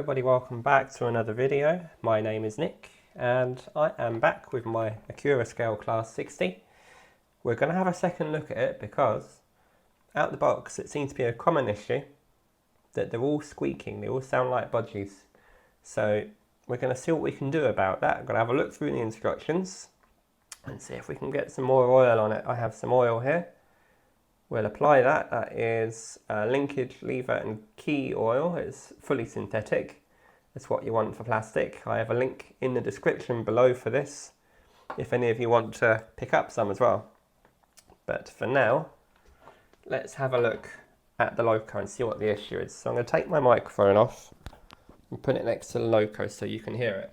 everybody, welcome back to another video. My name is Nick and I am back with my Accurascale Class 60. We're going to have a second look at it because out the box it seems to be a common issue that they're all squeaking, they all sound like budgies. So we're going to see what we can do about that. I'm going to have a look through the instructions and see if we can get some more oil on it. I have some oil here. We'll apply that. That is linkage, lever and key oil. It's fully synthetic. That's what you want for plastic. I have a link in the description below for this, if any of you want to pick up some as well. But for now, let's have a look at the loco and see what the issue is. So I'm going to take my microphone off and put it next to the loco so you can hear it.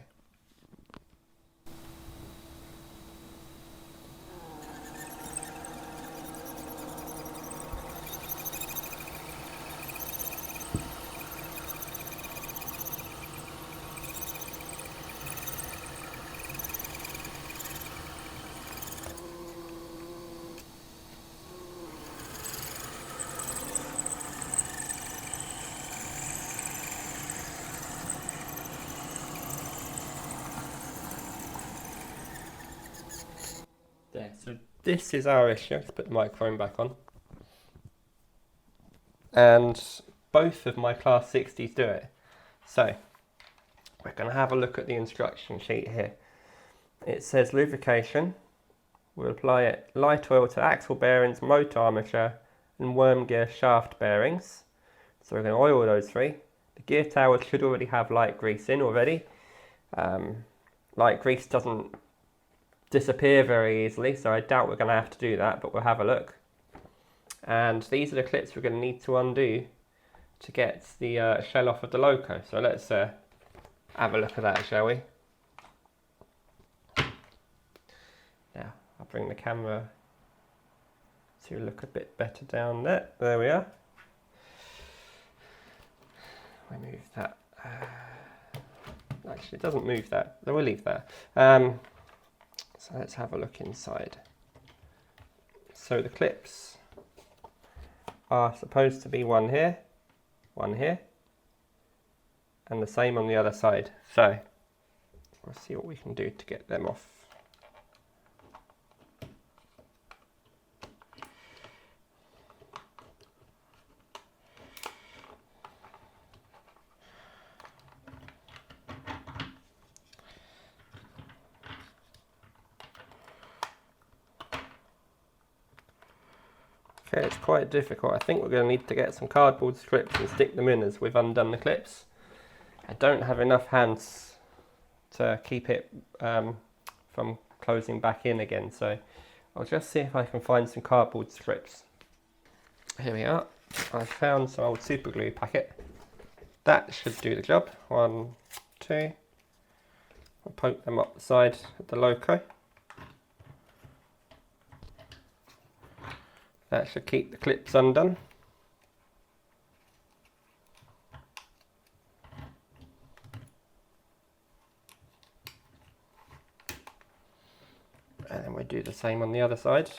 There, so this is our issue. Let's put the microphone back on. And both of my Class 60s do it. So we're going to have a look at the instruction sheet here. It says lubrication. We'll apply it light oil to axle bearings, motor armature and worm gear shaft bearings. So we're going to oil those three. The gear towers should already have light grease in already. Light grease doesn't disappear very easily, so I doubt we're going to have to do that, but we'll have a look. And these are the clips we're going to need to undo to get the shell off of the loco. So let's have a look at that, shall we? Now I'll bring the camera to look a bit better down there. There we are. Remove that. Actually, it doesn't move that. We'll leave that. So let's have a look inside. So the clips are supposed to be one here, and the same on the other side. So we'll see what we can do to get them off. Okay, it's quite difficult. I think we're going to need to get some cardboard strips and stick them in as we've undone the clips. I don't have enough hands to keep it from closing back in again, so I'll just see if I can find some cardboard strips. Here we are. I found some old super glue packet. That should do the job. 1, 2. I'll poke them up the side of the loco. That should keep the clips undone. And then we do the same on the other side. So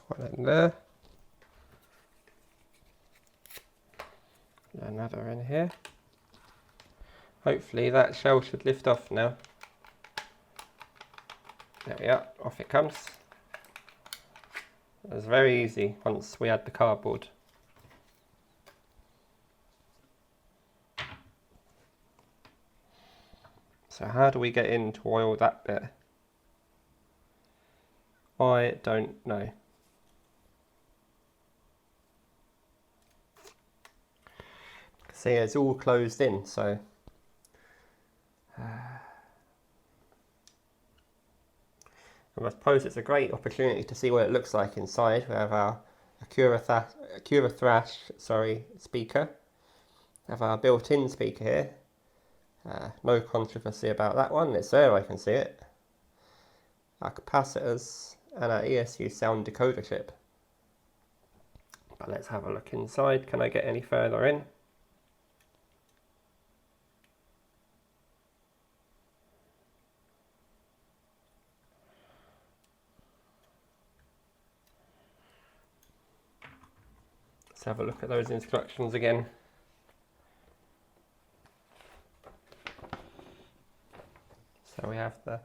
one in there. Another in here. Hopefully that shell should lift off now. There we are, off it comes. It was very easy once we had the cardboard. So how do we get in to oil that bit? I don't know. See, it's all closed in, so I suppose it's a great opportunity to see what it looks like inside. We have our Accurathrash speaker. We have our built-in speaker here. No controversy about that one. It's there, I can see it. Our capacitors and our ESU sound decoder chip. But let's have a look inside. Can I get any further in? Let's have a look at those instructions again. So we have the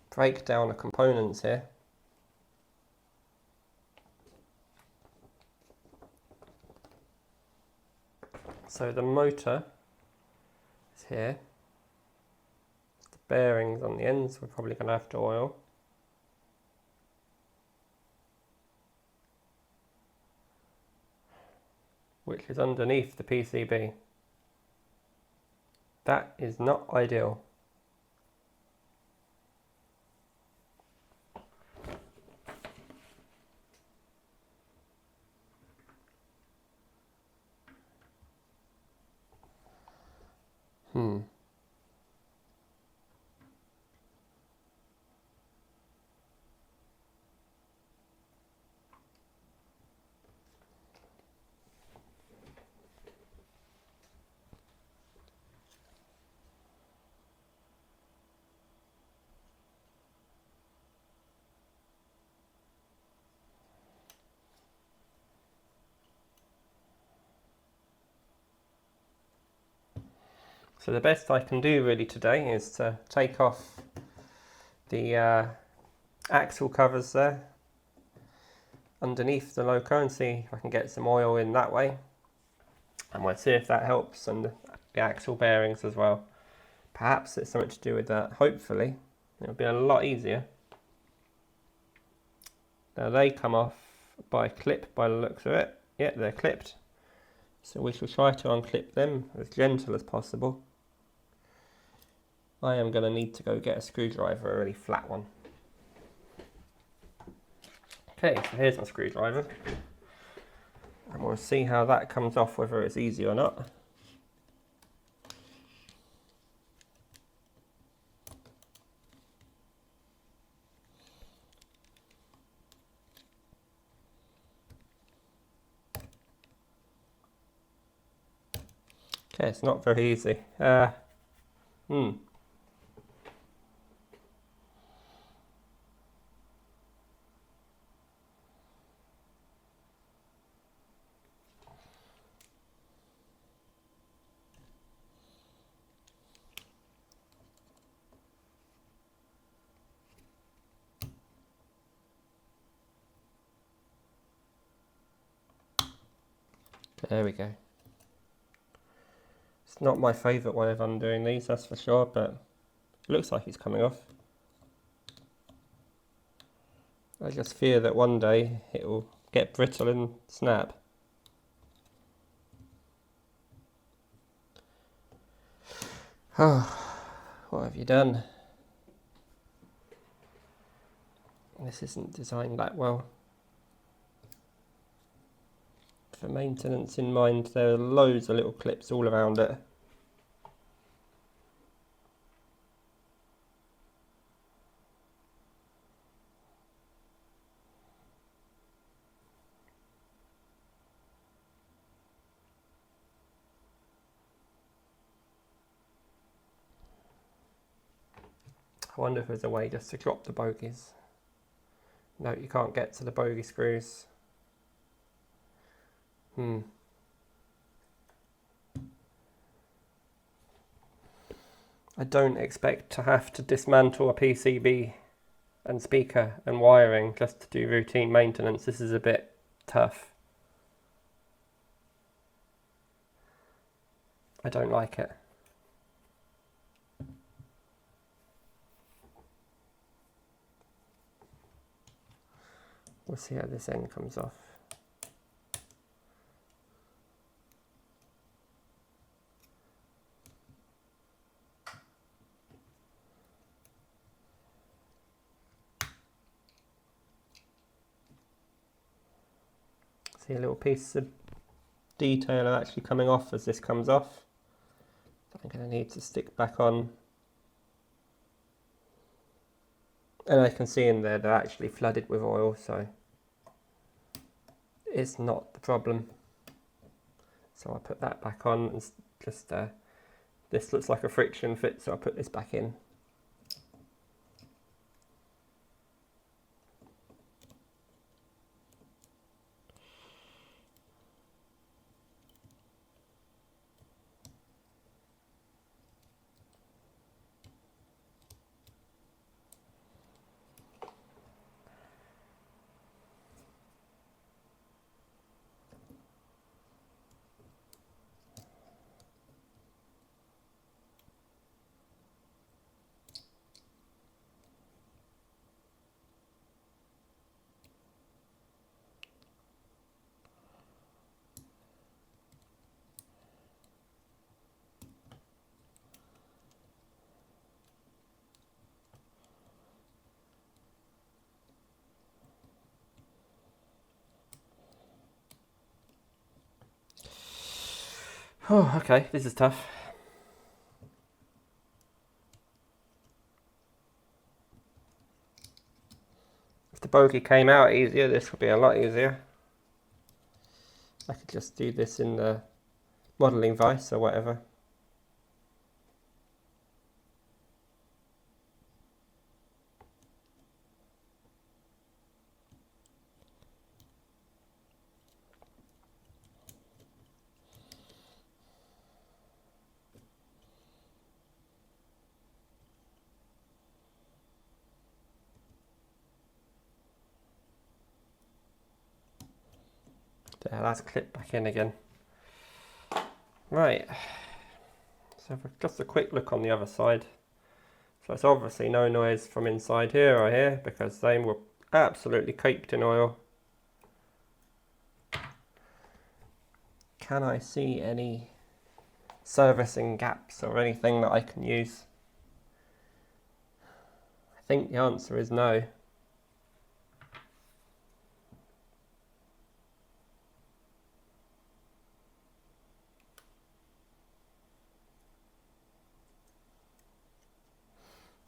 breakdown of components here. So the motor is here. The bearings on the ends we're probably going to have to oil. Which is underneath the PCB. That is not ideal. So the best I can do really today is to take off the axle covers there underneath the loco and see if I can get some oil in that way, and we'll see if that helps, and the axle bearings as well. Perhaps it's something to do with that. Hopefully it'll be a lot easier. Now they come off by clip by the looks of it. Yeah, they're clipped, so we shall try to unclip them as gentle as possible. I am going to need to go get a screwdriver, a really flat one. Okay, so here's my screwdriver. And we'll see how that comes off, whether it's easy or not. Okay, it's not very easy. There we go. It's not my favourite way of undoing these, that's for sure, but it looks like it's coming off. I just fear that one day it will get brittle and snap. Oh, what have you done? This isn't designed that well. For maintenance in mind, there are loads of little clips all around it. I wonder if there's a way just to drop the bogies. No, you can't get to the bogie screws. I don't expect to have to dismantle a PCB and speaker and wiring just to do routine maintenance. This is a bit tough. I don't like it. We'll see how this end comes off. See a little piece of detail are actually coming off as this comes off. I'm going to need to stick back on. And I can see in there they're actually flooded with oil, so it's not the problem. So I put that back on and just this looks like a friction fit, so I put this back in. Oh, okay, this is tough. If the bogey came out easier, this would be a lot easier. I could just do this in the modelling vise or whatever. There, that's clipped back in again. Right, so just a quick look on the other side. So it's obviously no noise from inside here or here because they were absolutely caked in oil. Can I see any servicing gaps or anything that I can use? I think the answer is no.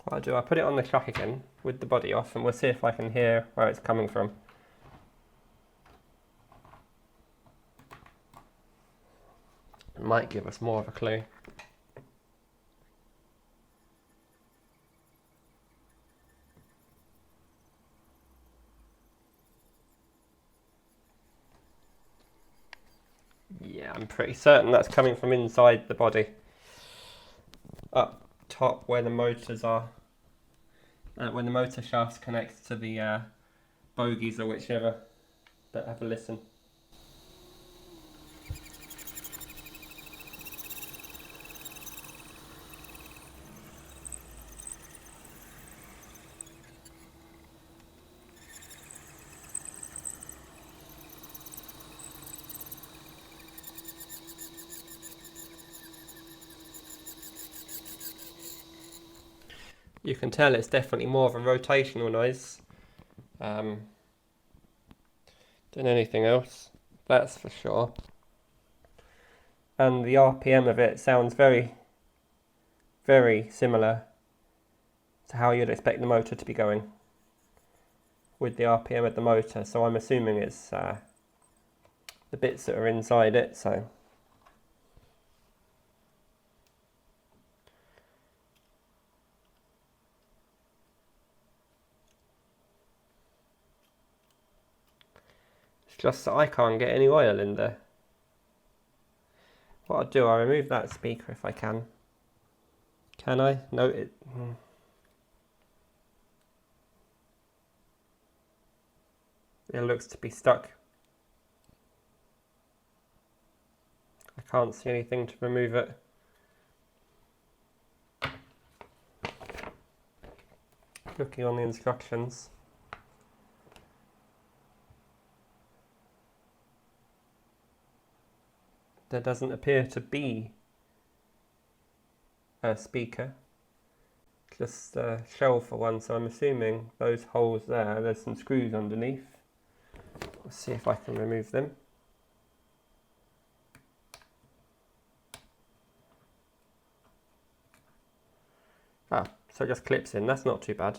What I do, I put it on the track again with the body off and we'll see if I can hear where it's coming from. It might give us more of a clue. Yeah, I'm pretty certain that's coming from inside the body. Up top where the motors are. When the motor shaft connects to the bogies or whichever. But have a listen. You can tell it's definitely more of a rotational noise than anything else, that's for sure. And the RPM of it sounds very, very similar to how you'd expect the motor to be going with the RPM of the motor. So I'm assuming it's the bits that are inside it. So it's just that I can't get any oil in there. What I'll do, I'll remove that speaker if I can. Can I? No, it... It looks to be stuck. I can't see anything to remove it. Looking on the instructions. There doesn't appear to be a speaker, just a shell for one, so I'm assuming those holes there's some screws underneath. Let's see if I can remove them. Ah, so it just clips in, that's not too bad.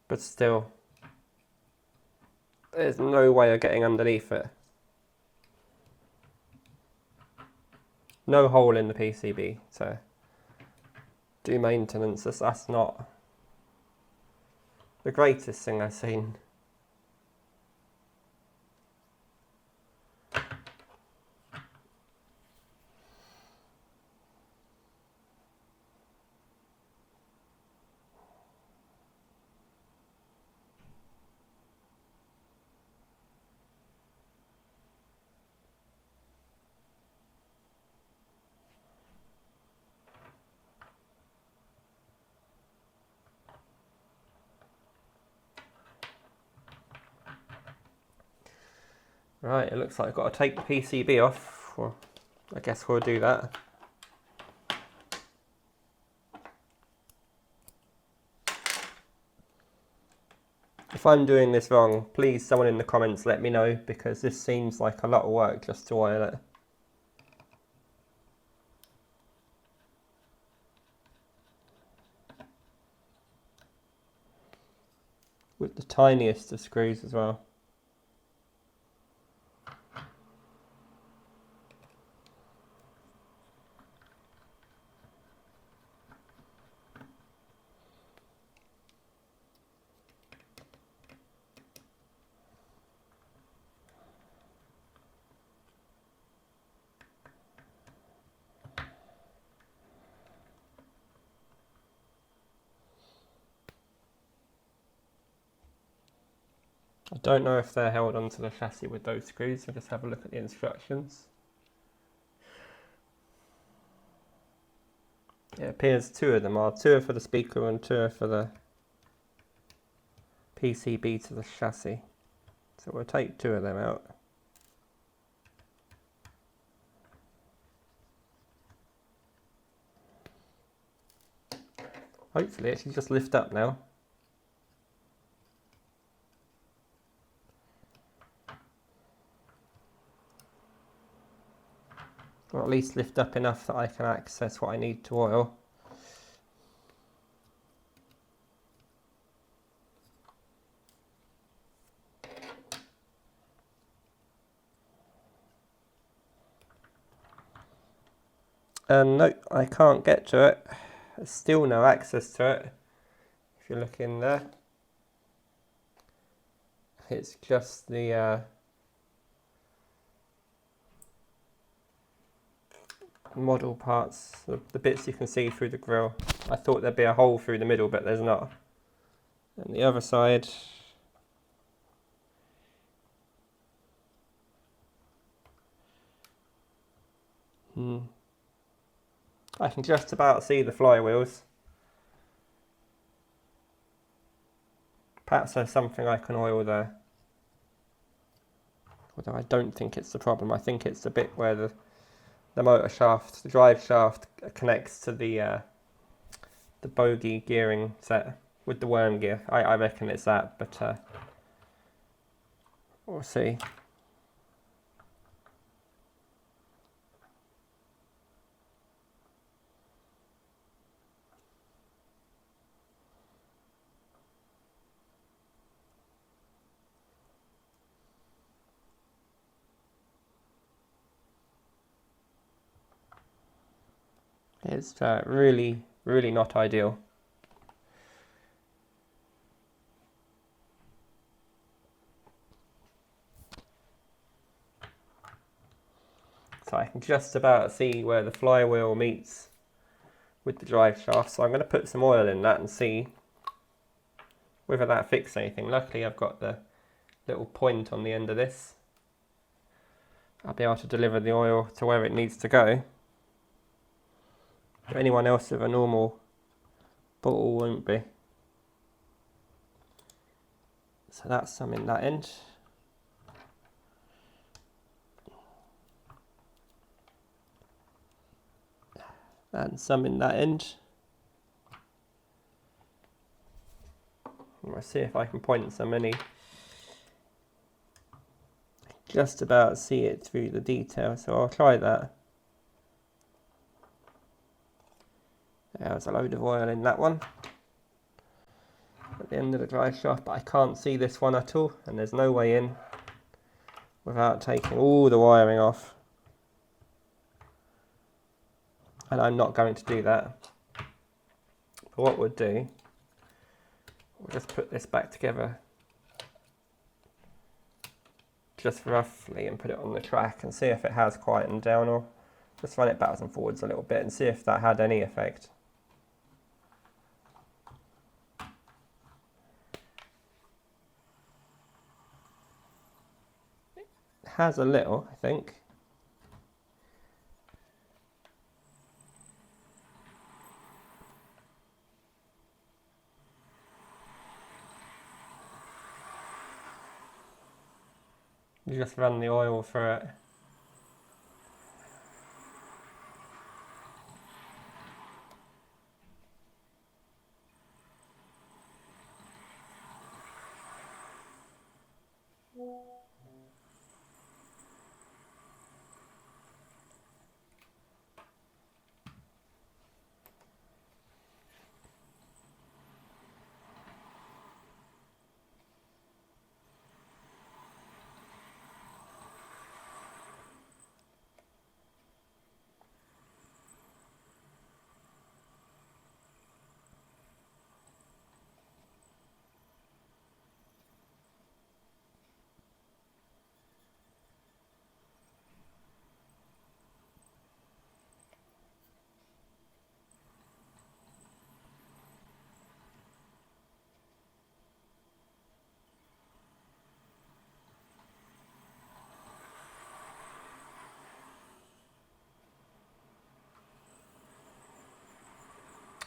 But still, there's no way of getting underneath it. No hole in the PCB, so do maintenance, that's not the greatest thing I've seen. Right, it looks like I've got to take the PCB off. Well, I guess we'll do that. If I'm doing this wrong, please someone in the comments let me know, because this seems like a lot of work just to oil it. With the tiniest of screws as well. I don't know if they're held onto the chassis with those screws, so just have a look at the instructions. It appears two of them are. Two are for the speaker and two are for the PCB to the chassis. So we'll take two of them out. Hopefully it should just lift up now. Or at least lift up enough that I can access what I need to oil. And no, I can't get to it. There's still no access to it. If you look in there, it's just the model parts, the bits you can see through the grille. I thought there'd be a hole through the middle, but there's not. And the other side, I can just about see the flywheels. Perhaps there's something I can oil there. Although I don't think it's the problem. I think it's the bit where the motor shaft, the drive shaft, connects to the bogie gearing set with the worm gear. I reckon it's that, but we'll see. It's really, really not ideal. So I can just about see where the flywheel meets with the drive shaft. So I'm going to put some oil in that and see whether that fixes anything. Luckily I've got the little point on the end of this. I'll be able to deliver the oil to where it needs to go. But anyone else with a normal bottle won't be. So that's some in that end. And some in that end. Let's see if I can point some any. Just about see it through the detail, so I'll try that. There's a load of oil in that one at the end of the drive shaft, but I can't see this one at all, and there's no way in without taking all the wiring off. And I'm not going to do that. But what we'll do, we'll just put this back together just roughly and put it on the track and see if it has quietened down, or just run it backwards and forwards a little bit and see if that had any effect. It has a little, I think. You just run the oil through it.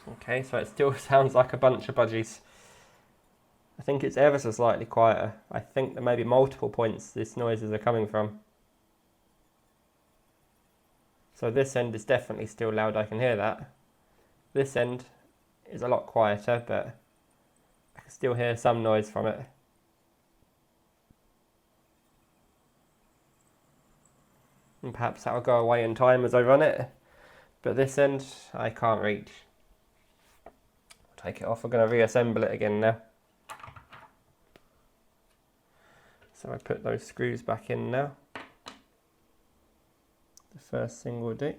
Okay, so it still sounds like a bunch of budgies. I think it's ever so slightly quieter. I think there may be multiple points these noises are coming from. So this end is definitely still loud, I can hear that. This end is a lot quieter, but I can still hear some noise from it. And perhaps that'll go away in time as I run it. But this end, I can't reach. Take it off, we're going to reassemble it again now. So I put those screws back in now. The first thing we'll do.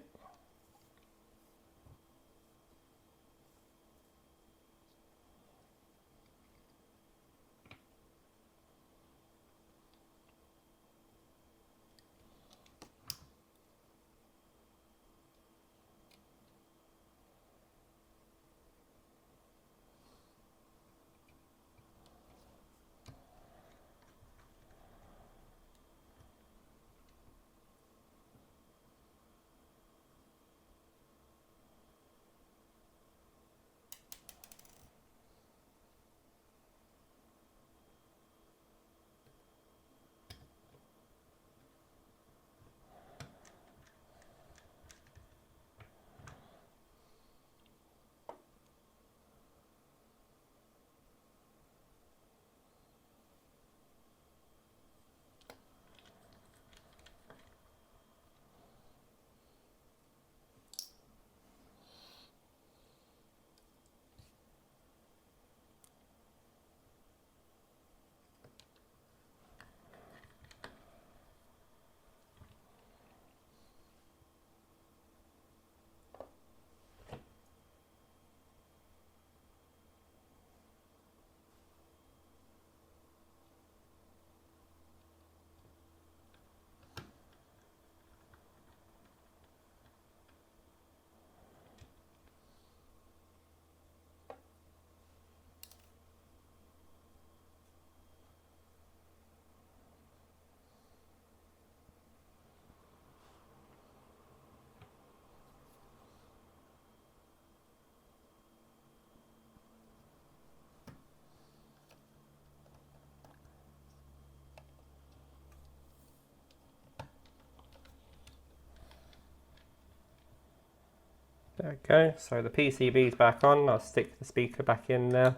There we go, so the PCB's back on. I'll stick the speaker back in there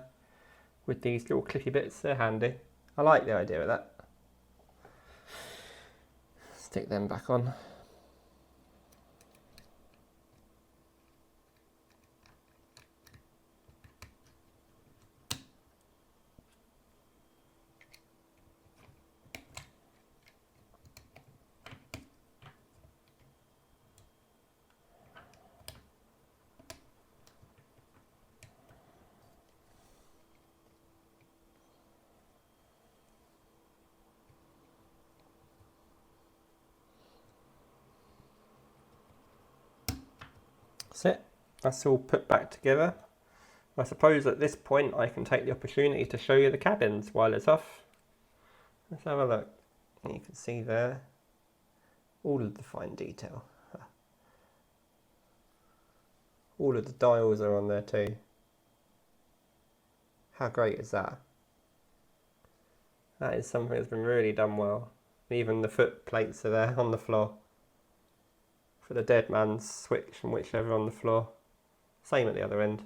with these little clippy bits, they're handy. I like the idea of that. Stick them back on. That's it. That's all put back together. I suppose at this point I can take the opportunity to show you the cabins while it's off. Let's have a look. You can see there all of the fine detail. All of the dials are on there too. How great is that? That is something that's been really done well. Even the foot plates are there on the floor for the dead man's switch and whichever on the floor. Same at the other end.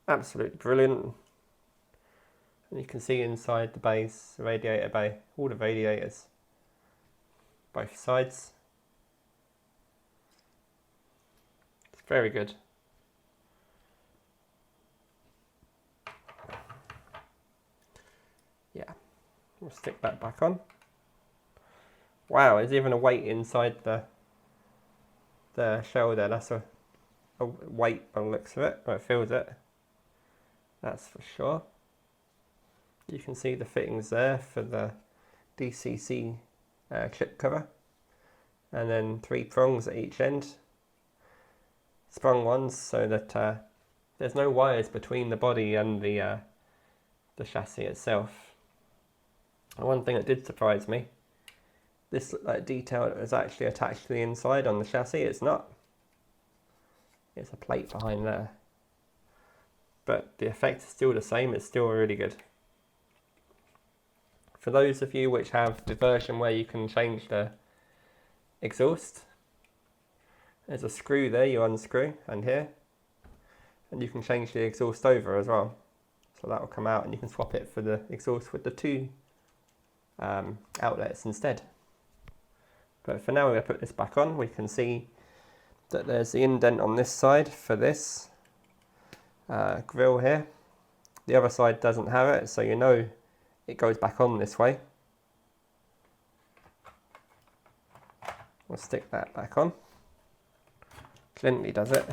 Absolutely brilliant. And you can see inside the bays, the radiator bay, all the radiators, both sides. It's very good. Yeah, we'll stick that back on. Wow, there's even a weight inside the shell there. That's a weight by the looks of it, or it feels it. That's for sure. You can see the fittings there for the DCC clip cover, and then 3 prongs at each end, sprung ones, so that there's no wires between the body and the chassis itself. And one thing that did surprise me, this looked like detail that was actually attached to the inside on the chassis. It's not. It's a plate behind there. but the effect is still the same. It's still really good. For those of you which have the version where you can change the exhaust, there's a screw there you unscrew, and here, and you can change the exhaust over as well. So that will come out and you can swap it for the exhaust with the two outlets instead. But for now, we're going to put this back on. We can see that there's the indent on this side for this grill here. The other side doesn't have it, so you know it goes back on this way. We'll stick that back on. Gently does it.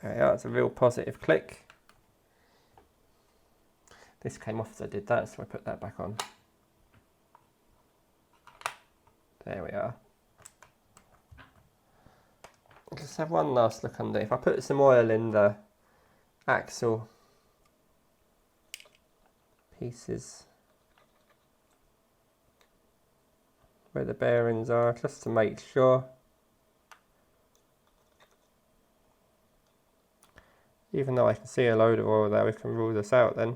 There we are, it's a real positive click. This came off as I did that, so I put that back on. There we are. Let's have one last look under. If I put some oil in the axle pieces where the bearings are, just to make sure. Even though I can see a load of oil there, we can rule this out then.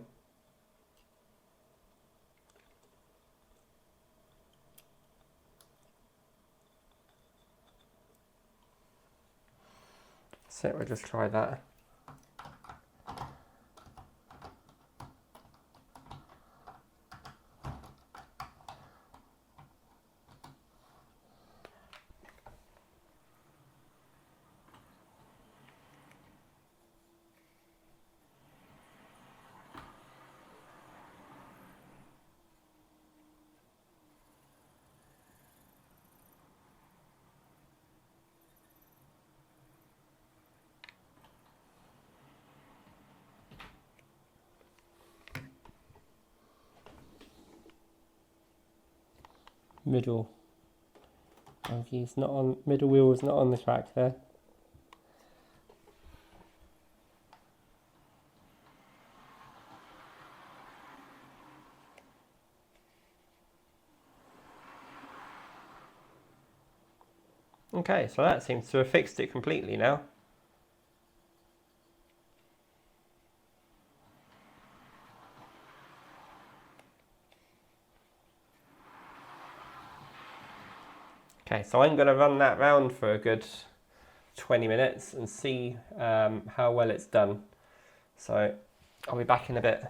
So we'll just try that. Middle. Okay, it's not on. Middle wheel is not on the track there. Okay, so that seems to have fixed it completely now. Okay, so I'm going to run that round for a good 20 minutes and see how well it's done. So I'll be back in a bit.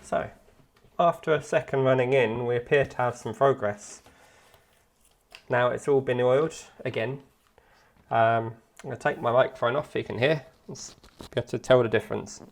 So, after a second running in, we appear to have some progress. Now it's all been oiled again. I'm going to take my microphone off so you can hear. Let's be able to tell the difference.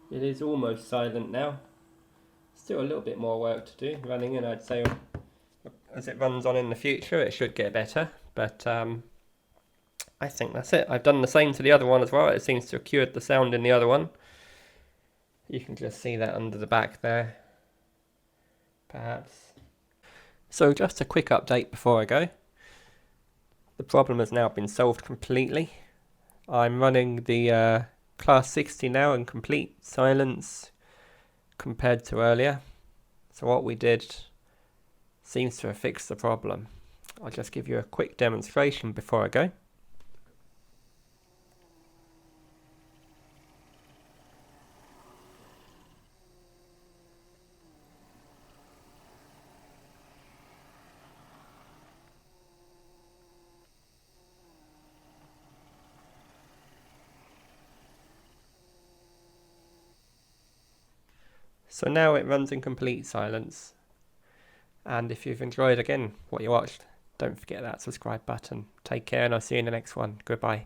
It is almost silent now. Still a little bit more work to do running, and I'd say as it runs on in the future it should get better, but I think that's it. I've done the same to the other one as well. It seems to have cured the sound in the other one. You can just see that under the back there, perhaps. So just a quick update before I go. The problem has now been solved completely. I'm running the Class 60 now in complete silence compared to earlier. So what we did seems to have fixed the problem. I'll just give you a quick demonstration before I go. So now it runs in complete silence. And if you've enjoyed again what you watched, don't forget that subscribe button. Take care, and I'll see you in the next one. Goodbye.